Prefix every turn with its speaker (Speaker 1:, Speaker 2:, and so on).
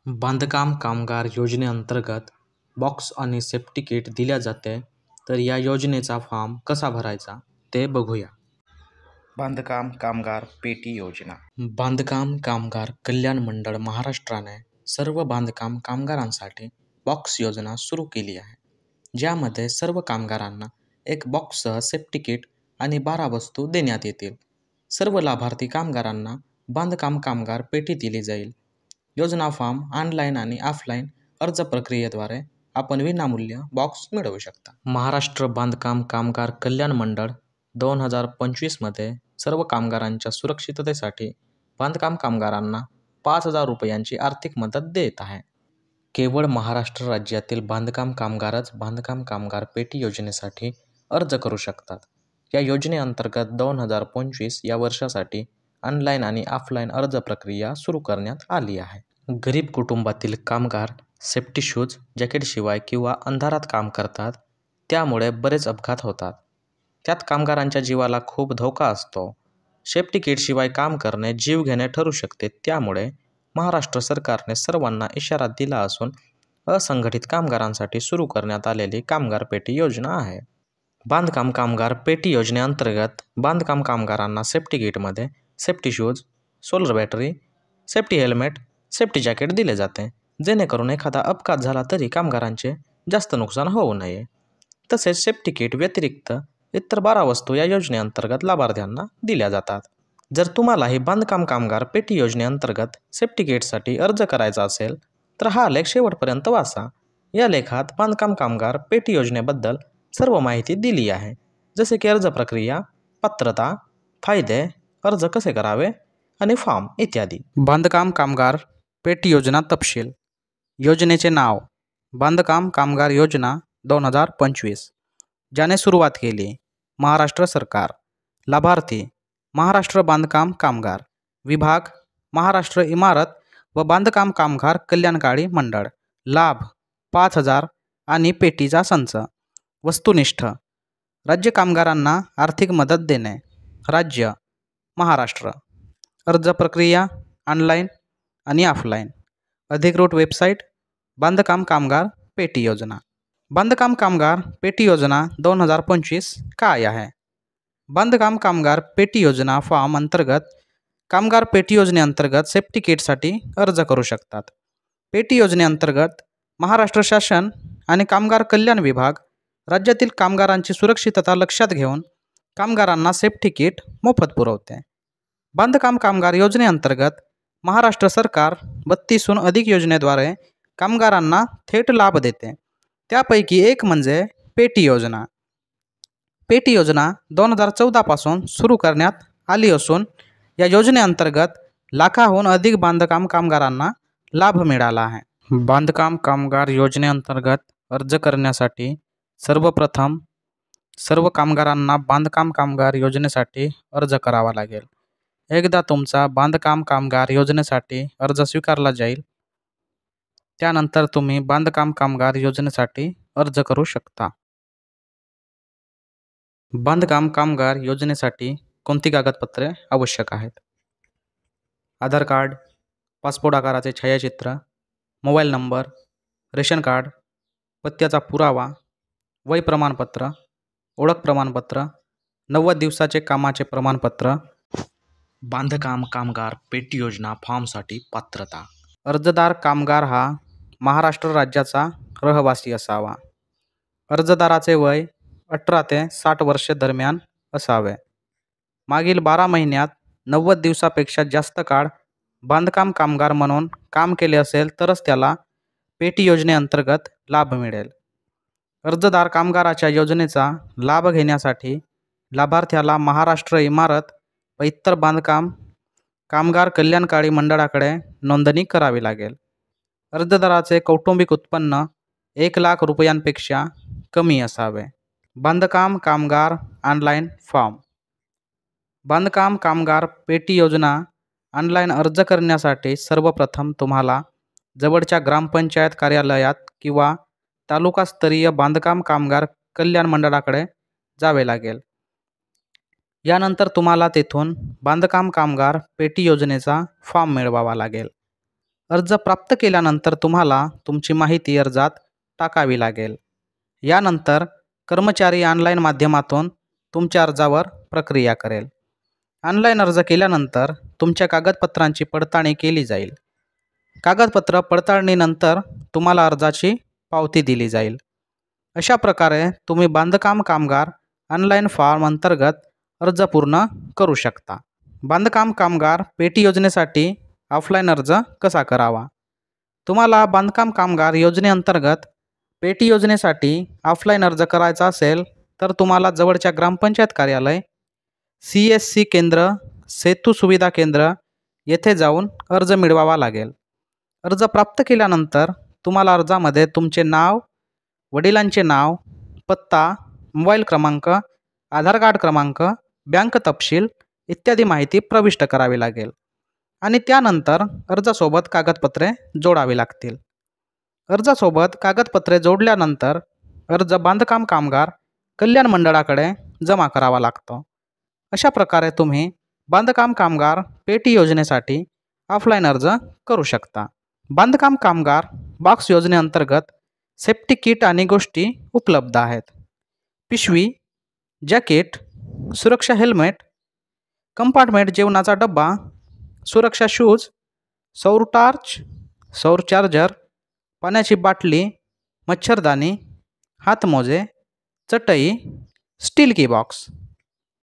Speaker 1: बांधकाम कामगार योजनेअंतर्गत बॉक्स आणि सेफ्टी किट दिल्या जाते, तर या योजनेचा फॉर्म कसा भरायचा ते बघूया.
Speaker 2: बांधकाम कामगार पेटी योजना.
Speaker 1: बांधकाम कामगार कल्याण मंडळ महाराष्ट्राने सर्व बांधकाम कामगारांसाठी बॉक्स योजना सुरू केली आहे, ज्यामध्ये सर्व कामगारांना एक बॉक्ससह सेफ्टी किट आणि 12 वस्तू देण्यात येतील. सर्व लाभार्थी कामगारांना बांधकाम कामगार पेटी दिली जाईल. योजना फॉर्म ऑनलाईन आणि ऑफलाईन अर्ज प्रक्रियेद्वारे आपण विनामूल्य बॉक्स मिळवू शकता. महाराष्ट्र बांधकाम कामगार कल्याण मंडळ 2025मध्ये सर्व कामगारांच्या सुरक्षिततेसाठी बांधकाम कामगारांना 5,000 रुपयांची आर्थिक मदत देत आहे. केवळ महाराष्ट्र राज्यातील बांधकाम कामगारच बांधकाम कामगार पेटी योजनेसाठी अर्ज करू शकतात. या योजनेअंतर्गत 2025 या वर्षासाठी ऑनलाईन आणि ऑफलाईन अर्ज प्रक्रिया सुरू करण्यात आली आहे. गरीब कुटुंबातील कामगार सेफ्टी शूज, जॅकेटशिवाय किंवा अंधारात काम करतात, त्यामुळे बरेच अपघात होतात. त्यात कामगारांच्या जीवाला खूप धोका असतो. सेफ्टी किटशिवाय काम करणे जीवघेणे ठरू शकते. त्यामुळे महाराष्ट्र सरकारने सर्वांना इशारा दिला असून असंघटित कामगारांसाठी सुरू करण्यात आलेली कामगार पेटी योजना आहे. बांधकाम कामगार पेटी योजनेअंतर्गत बांधकाम कामगारांना सेफ्टी किटमध्ये safety shoes, solar battery, safety helmet, safety jacket दिले जाते, जेणेकरून एखादा अपघात झाला तरी कामगारांचे जास्त नुकसान होऊ नये. तसेच सेफ्टी किट व्यतिरिक्त इतर 12 वस्तू या योजनेअंतर्गत लाभार्थ्यांना दिल्या जातात. जर तुम्हालाही बांधकाम कामगार पेटी योजनेअंतर्गत सेफ्टी किटसाठी अर्ज करायचा असेल, तर हा लेख शेवटपर्यंत वाचा. या लेखात बांधकाम कामगार पेटी योजनेबद्दल सर्व माहिती दिली आहे, जसे की अर्ज प्रक्रिया, पात्रता, फायदे, अर्ज कसे करावे आणि फॉर्म इत्यादी. बांधकाम कामगार पेटी योजना तपशील. योजनेचे नाव बांधकाम कामगार योजना 2025, ज्याने सुरुवात केली महाराष्ट्र सरकार. लाभार्थी महाराष्ट्र बांधकाम कामगार विभाग, महाराष्ट्र इमारत व बांधकाम कामगार कल्याणकारी मंडळ. लाभ 5,000 आणि पेटीचा संच. वस्तुनिष्ठ राज्य कामगारांना आर्थिक मदत देणे. राज्य महाराष्ट्र. अर्ज प्रक्रिया ऑनलाईन आणि ऑफलाईन. अधिकृत वेबसाईट बांधकाम कामगार पेटी योजना. बांधकाम कामगार पेटी योजना 2025 काय आहे? बांधकाम कामगार पेटी योजना फॉर्म अंतर्गत कामगार पेटी योजनेअंतर्गत सेफ्टी किटसाठी अर्ज करू शकतात. पेटी योजनेअंतर्गत महाराष्ट्र शासन आणि कामगार कल्याण विभाग राज्यातील कामगारांची सुरक्षितता लक्षात घेऊन कामगारांना सेफ्टी किट मोफत पुरवते. बांधकाम कामगार योजनेअंतर्गत महाराष्ट्र सरकार 32हून अधिक योजनेद्वारे कामगारांना थेट लाभ देते. त्यापैकी एक म्हणजे पेटी योजना. पेटी योजना 2014 पासून सुरू करण्यात आली असून या योजनेअंतर्गत लाखाहून अधिक बांधकाम कामगारांना लाभ मिळाला आहे. बांधकाम कामगार योजनेअंतर्गत अर्ज करण्यासाठी सर्वप्रथम सर्व कामगारांना बांधकाम कामगार योजनेसाठी अर्ज करावा लागेल. एकदा तुमचा बांधकाम कामगार योजनेसाठी अर्ज स्वीकारला जाईल, त्यानंतर तुम्ही बांधकाम कामगार योजनेसाठी अर्ज करू शकता. बांधकाम कामगार योजनेसाठी कोणती कागदपत्रे आवश्यक आहेत? आधार कार्ड, पासपोर्ट आकाराचे छायाचित्र, मोबाईल नंबर, रेशन कार्ड, पत्त्याचा पुरावा, वय प्रमाणपत्र, ओळख प्रमाणपत्र, 90 दिवसाचे कामाचे प्रमाणपत्र. बांधकाम कामगार पेटी योजना फॉर्मसाठी पात्रता. अर्जदार कामगार हा महाराष्ट्र राज्याचा रहिवासी असावा. अर्जदाराचे वय 18 ते 60 वर्षे दरम्यान असावे. मागील 12 महिन्यात 90 दिवसापेक्षा जास्त काळ बांधकाम कामगार म्हणून काम केले असेल तरच त्याला पेटी योजनेअंतर्गत लाभ मिळेल. अर्जदार कामगाराच्या योजनेचा लाभ घेण्यासाठी लाभार्थ्याला महाराष्ट्र इमारत व इतर बांधकाम कामगार कल्याणकारी मंडळाकडे नोंदणी करावी लागेल. अर्जदाराचे कौटुंबिक उत्पन्न 1,00,000 रुपयांपेक्षा कमी असावे. बांधकाम कामगार ऑनलाईन फॉर्म. बांधकाम कामगार पेटी योजना ऑनलाईन अर्ज करण्यासाठी सर्वप्रथम तुम्हाला जवळच्या ग्रामपंचायत कार्यालयात किंवा तालुकास्तरीय बांधकाम कामगार कल्याण मंडळाकडे जावे लागेल. यानंतर तुम्हाला तेथून बांधकाम कामगार पेटी योजनेचा फॉर्म मिळवावा लागेल.
Speaker 3: अर्ज प्राप्त केल्यानंतर तुम्हाला तुमची माहिती अर्जात टाकावी लागेल. यानंतर कर्मचारी ऑनलाईन माध्यमातून तुमच्या अर्जावर प्रक्रिया करेल. ऑनलाईन अर्ज केल्यानंतर तुमच्या कागदपत्रांची पडताळणी केली जाईल. कागदपत्र पडताळणीनंतर तुम्हाला अर्जाची पावती दिली जाईल. अशा प्रकारे तुम्ही बांधकाम कामगार ऑनलाईन फॉर्म अंतर्गत अर्ज पूर्ण करू शकता. बांधकाम कामगार पेटी योजनेसाठी ऑफलाईन अर्ज कसा करावा? तुम्हाला बांधकाम कामगार योजनेअंतर्गत पेटी योजनेसाठी ऑफलाईन अर्ज करायचा असेल तर तुम्हाला जवळच्या ग्रामपंचायत कार्यालय, CSC केंद्र, सेतू सुविधा केंद्र येथे जाऊन अर्ज मिळवावा लागेल. अर्ज प्राप्त केल्यानंतर तुम्हाला अर्जामध्ये तुमचे नाव, वडिलांचे नाव, पत्ता, मोबाईल क्रमांक, आधार कार्ड क्रमांक, बँक तपशील इत्यादी माहिती प्रविष्ट करावी लागेल आणि त्यानंतर अर्जासोबत कागदपत्रे जोडावी लागतील. अर्जासोबत कागदपत्रे जोडल्यानंतर अर्ज बांधकाम कामगार कल्याण मंडळाकडे जमा करावा लागतो. अशा प्रकारे तुम्ही बांधकाम कामगार पेटी योजनेसाठी ऑफलाईन अर्ज करू शकता. बांधकाम कामगार बॉक्स योजनेअंतर्गत सेफ्टी किट आणि गोष्टी उपलब्ध आहेत. पिशवी, जॅकेट, सुरक्षा हेल्मेट, कंपार्टमेंट जेवणाचा डब्बा, सुरक्षा शूज, सौर टॉर्च, सौर चार्जर, पाण्याची बाटली, मच्छरदाणी, हातमोजे, चटई, स्टील की बॉक्स